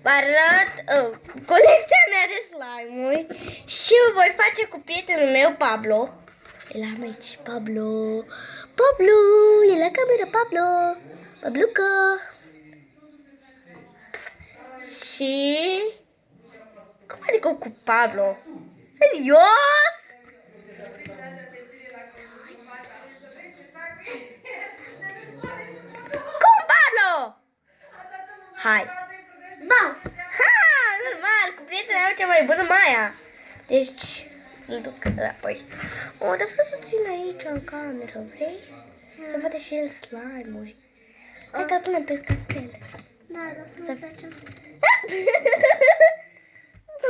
vă arăt colecția mea de slime-uri și o voi face cu prietenul meu, Pablo. El am aici, Pablo. Pablo, e la cameră, Pablo. Pabluca. Și... Cum adică cu Pablo? Serios? Cum, Pablo? Hai. Da. Ha, normal, cu prietena mea cea mai bună, Maia. Deci, îl duc apoi. O, dar vreau să țin aici în cameră, vrei? Să vadă și el slime-uri. Hai că-l punem pe castel. Da, să facem.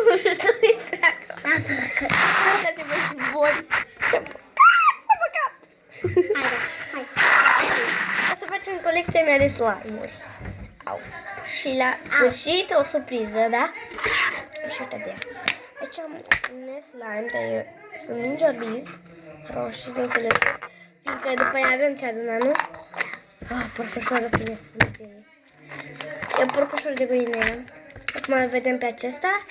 Nu știu, e prea grav. Lasă-mă că... Dați-mă și voi. S-a băgat. Hai. O să facem colecția mea de slime-uri. Au. Și la sfârșit o surpriză, da? Și uite de ea. Aici am un slime, dar eu sunt mingi orbiz, roșii, nu înțeles. Fiindcă după aia avem ce aduna, nu? Ah, porcușorul ăsta de frumusețe. E porcușor de Guinea. Acum îl vedem pe acesta.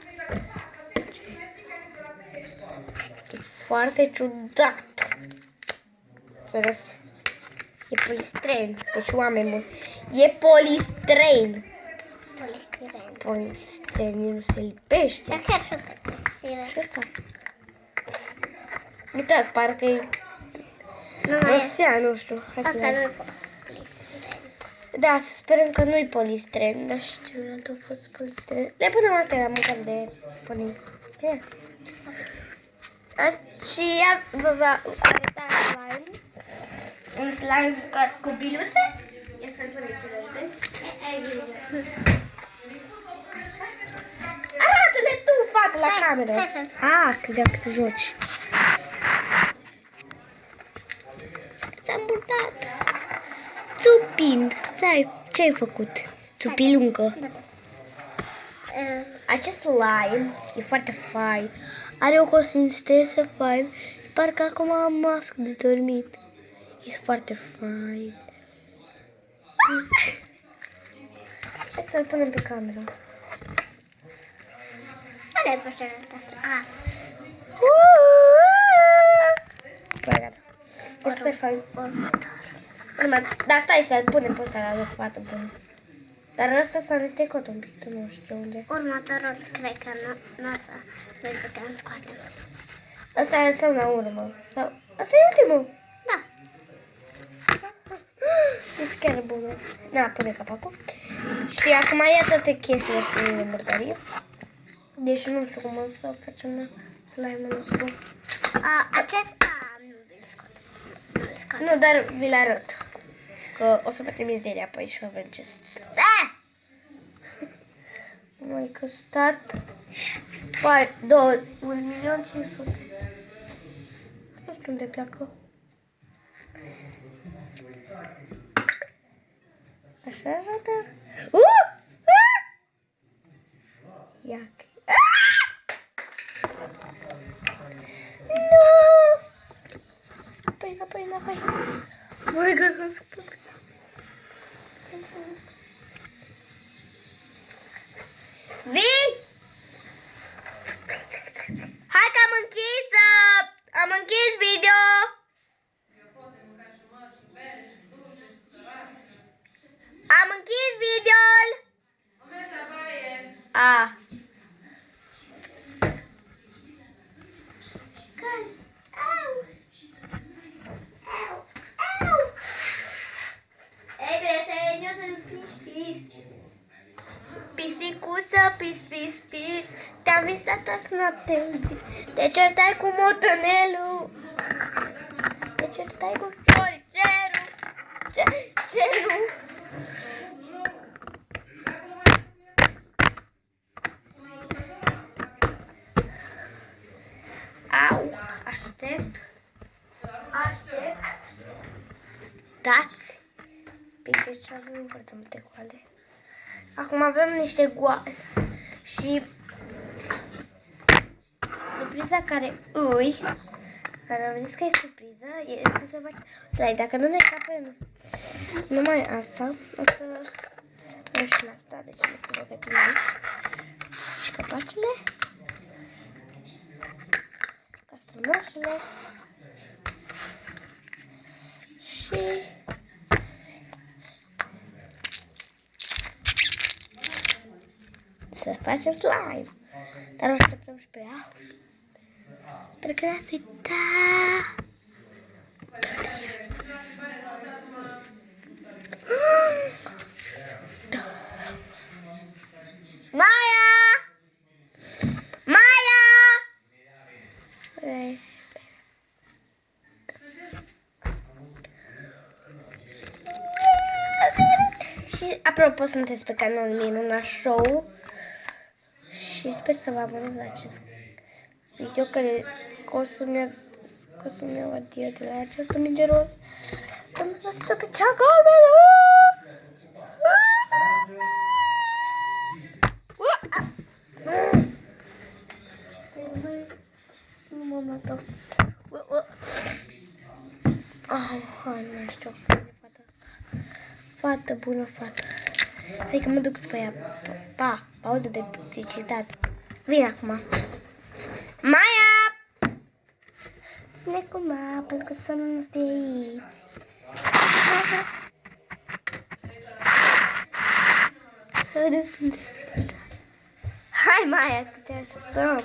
E foarte ciudat. Serios. E polistiren. Deci oameni buni. E polistiren. Polistiren, nu se lipește. Dar chiar și o să polistiren. Și asta. Uitați, parcă e Nu mai e. Osea, nu știu. Hai să Asta vedem. nu e polistiren. Da, să sperăm că nu-i polistiren. Dar și celălalt a fost polistiren. Le punem astea la mâncare de până. Ia. Și ea vă va arăta slime. Un slime cu biluțe. Ia să-l punem celălalt. Arată-le tu, fată, la cameră. stai. Credeam că te joci. S-a îmburtat. Țupind. Ce-ai făcut? Țupiluncă. Da. Acest slime e foarte fain. Are o consistență fain. Parcă acum am mască de dormit. E foarte fain. Hai să-l punem pe cameră. Care e pe celălalt? Păi, gata. E super fain. Dar stai să-l punem pe ăsta la loc, fată bună. Dar ăsta s-a amestecat un pic, nu știu unde. Următorul, cred că nu o să îl putem scoate. Asta e sau la urmă. Sau... Asta e ultimul. Da. Deci chiar e bună. Na, pune capacul. Și acum ia toate chestiile astea în murdărie. Deci nu știu cum o să facem slime-ul nostru. Acesta nu vi-l scot. Nu, dar vi-l arăt. Că o să facem mizeria apoi și o avem ce să... Mai costat... 1.500.000. Nu știu unde pleacă. Așa arată. Iac. Nu! Înapoi. Măi, găsesc. Vii? Hai că am închis video. Am închis video-ul. Ei, prieteni, o să-l pis. Pisicuță, pis. Te-am visat azi noapte în vis. Te certai cu motonelul. Te certai cu choricerul. Cerul. Au, aștept. Dați. Bine, ce avem foarte multe goale. Acum avem niște goale. Și surpriza care am zis că e surpriză, este să faci slide. Dacă nu ne capem numai asta, o să Nu știu asta, deci nu putem pregătim aici. Și capacele. Castramoșele. Și... să facem slime. Dar o așteptăm și pe ea. Sper că n-ați uitat. Maia! Maia! Ei. Și apropo, sunteți pe canalul Minuna Show și sper să vă abonați la acest video care o să-mi iau adio de la această minge roz. Am lăsat-o pe cea galbenă! Nu m-am luat-o. Nu știu. Fată bună, fată. Hai că mă duc după ea. Pa, pauză de publicitate. Vine acum. Maia! Vine cu ma, pentru că să nu stai aici. Să vedeți cum te simt așa. Hai, Maia, că te așteptăm.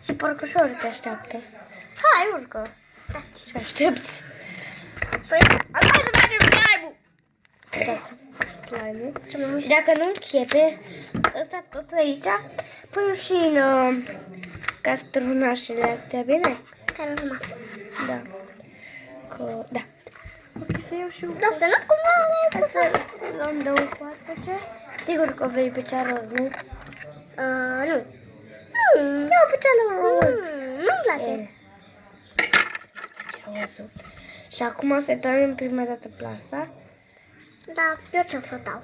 Și porcușorul te așteaptă. Hai, urcă. Da, și aștepți. Păi, hai să facem slime-ul. Da, să slime-ul. Și dacă nu închepe ăsta tot aici, pun și în castronașele astea, bine? Care au rămas. Da. Da. Ok, să iau și un... Da, să nu cum Hai să luăm două coastece. Sigur că o vei pe cea roz, nu? Nu. Iau pe cea roz. Nu-mi place. Rozul. Și acum o să dăm prima dată plasa. Da, eu ce o să dau?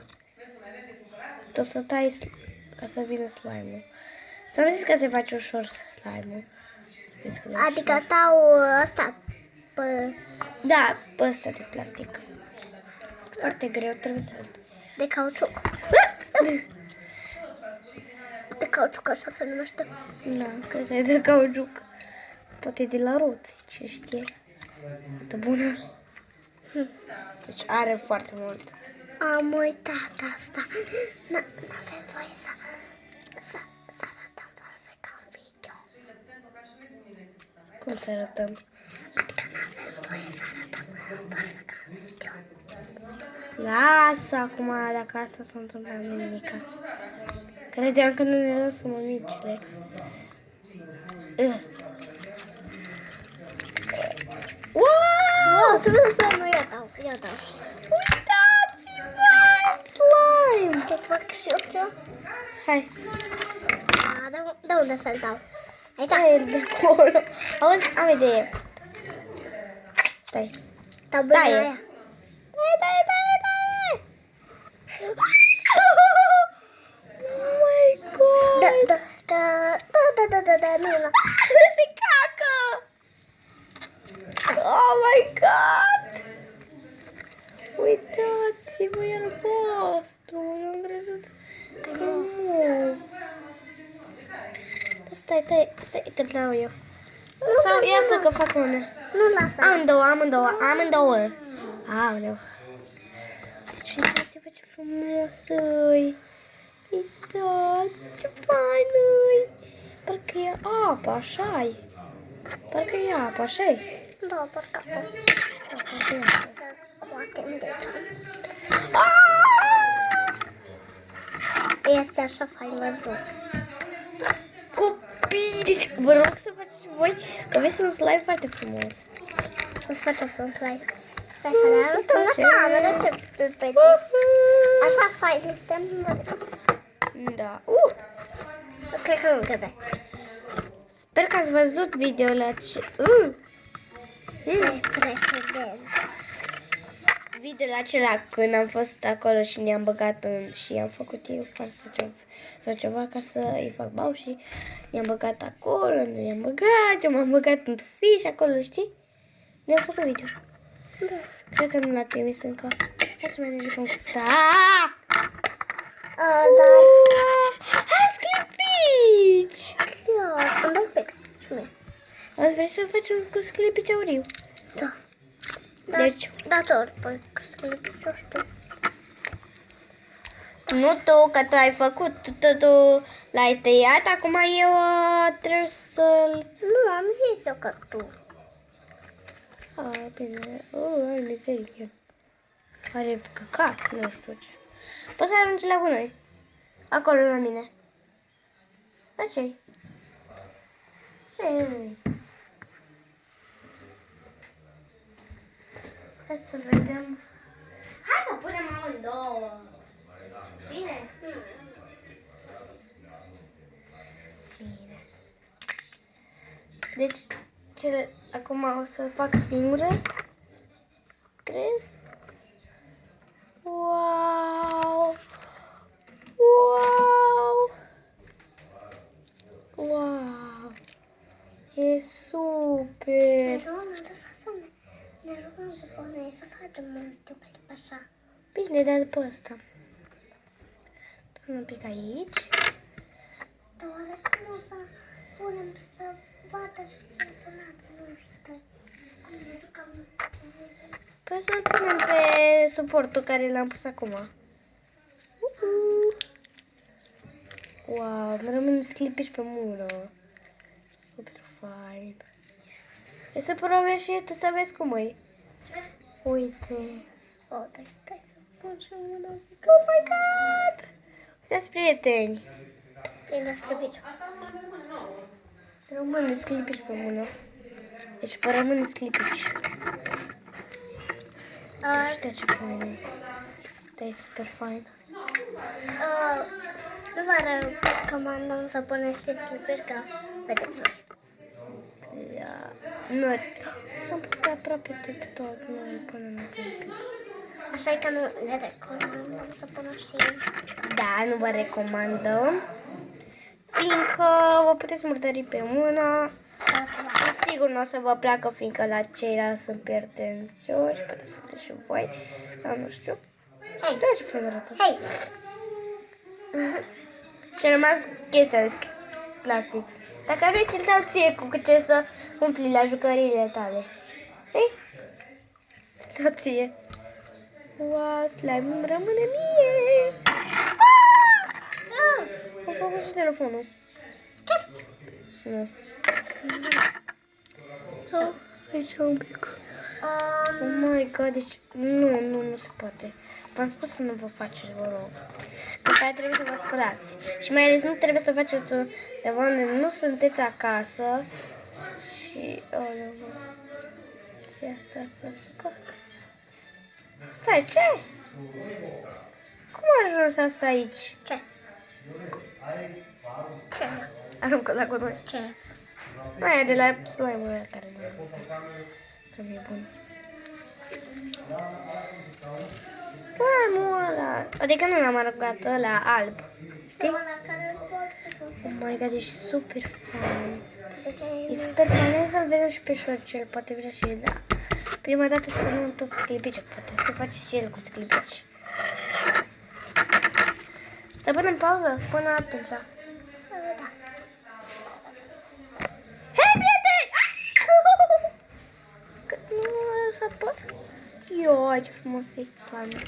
Tu o să tai ca să vină slime-ul. Ți-am zis că se face ușor slime-ul. Adică dau asta pe... Da, pe ăsta de plastic. Foarte greu, trebuie să... de cauciuc. De cauciuc, așa se numește. Da, cred că e de cauciuc. Poate e de la roți, ce știe. Atât bună. Deci are foarte mult. Am uitat asta. N-avem voie să arătăm perfect ca în video. Cum să arătăm? Adică n-avem voie să arătăm perfect ca în video. Lasă acum, dacă asta s-a întâmplat, nu nimica. Credeam că nu ne lăsă mămicile. Wow, trebuie să nu eu dau. Uitați-vă! Slime! Să-ți fac și eu ceva? Hai. De unde să-l dau? Aici? Hai de acolo. Auzi, am idee. Stai. Dau bine Taie. aia. Taie! Oh my god! Da, Mila. Se cacă! Oh my god! Uitați-vă, e albastru. Eu am crezut că nu. Stai, te dau eu. Sau ia să că fac una. Nu lasă. Amândouă. Aoleu. Deci uitați-vă ce frumos îi. Uitați, ce fain îi. Parcă e apă, așa-i. Parcă e apă, așa-i. Da, parcă apă. Să scoatem de aici. Este așa fain văzut. Copii, deci vă rog să faceți și voi, că aveți un slime foarte frumos. O să facem să-mi slime. Stai să le arătăm la cameră ce pipeti. Așa fain este. Da. Cred că nu crede. Sper că ați văzut videoul Precedent. Videoul acela când am fost acolo și ne-am băgat și am făcut eu farsă sau ceva ca să îi fac bau și ne-am băgat acolo, ne-am băgat, eu m-am băgat într-un fiș acolo, știi? Ne-am făcut video. Da. Cred că nu l-a trimis încă. Hai să mai ne jucăm cu asta. cu sclipici auriu. Da. Deci... Da, tot, păi, cu sclipici, eu știu. Nu tu, că tu ai făcut, tu l-ai tăiat, acum eu trebuie să-l... Nu, am zis eu că tu. Bine, ai mizerie. Are căcat, nu știu ce. Poți să arunci la gunoi. Acolo la mine. Da, ce-i? Ce-i? Hai să vedem. Hai că punem amândouă. Bine? Bine. Deci, acum o să fac singură. Cred. Wow! Wow! Wow! E super! Ne rugăm să punem să facem un videoclip așa. Bine, dar după asta. Dăm un pic aici. Dar oare cum o să punem să vadă și să pună nu știu. Cum ne jucăm? Păi să-l punem pe suportul care l-am pus acum. Wow, mi rămân sclipici pe mură. Super fain. E să probești și tu să vezi cum e. Uite. Stai să pun și mâna. Oh my god! Uitați, prieteni. Prinde sclipici. Rămân sclipici pe mână. Deci vă rămân sclipici. Uite ce fain e. Da, e super fain. Nu vă recomandăm să puneți și sclipici, că vedeți voi. Da. Nu. Am pus pe aproape de tot. Nu îl punem pe un pic. Așa e că nu le recomandăm să punem și... Da, nu vă recomandăm. Fiindcă vă puteți murdări pe mână. Și sigur nu o să vă placă, fiindcă la ceilalți sunt pretențioși. Poate sunteți și voi. Sau nu știu. Hei! Ce frăgărătă. Hei! Și a rămas chestia de plastic. Dacă vreți, îl dau ție cu ce să umpli la jucăriile tale. Hei? Dau ție. Wow, slime îmi rămâne mie. Am făcut și telefonul. Nu. Aici un pic. Oh my god, deci nu se poate. V-am spus să nu vă faceți, vă rog. După aia trebuie să vă spălați. Și mai ales nu trebuie să faceți de unde nu sunteți acasă. Și... Ce asta ar plăsucă? Stai, ce? Cum a ajuns asta aici? Ce? Aruncă la gunoi. Ce? Aia de la slime-ul ăla care nu e bun. Slime-ul ăla. Adică nu l-am aruncat, ăla alb. Știi? Oh my god, e super fain. E super fain. Hai să-l vedem și pe șorcel. Poate vrea și el, da. Prima dată să nu tot sclipici. Poate să face și el cu sclipici. Să punem pauză până atunci. Da. Hei, prieteni! Cât nu a lăsat păr? Ioi, ce frumos e slime.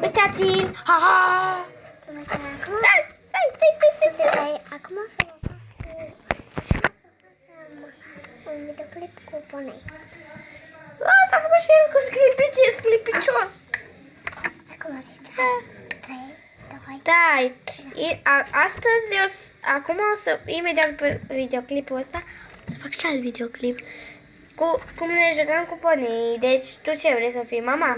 Uitați-l! Ha! Stai! Acum o să vă fac un videoclip cu ponei. S-a făcut și el cu sclipici, e sclipicios. Acum Dai. Astăzi, acum o să, imediat după videoclipul ăsta, o să fac și alt videoclip cu cum ne jucăm cu ponei. Deci, tu ce vrei să fii, mama?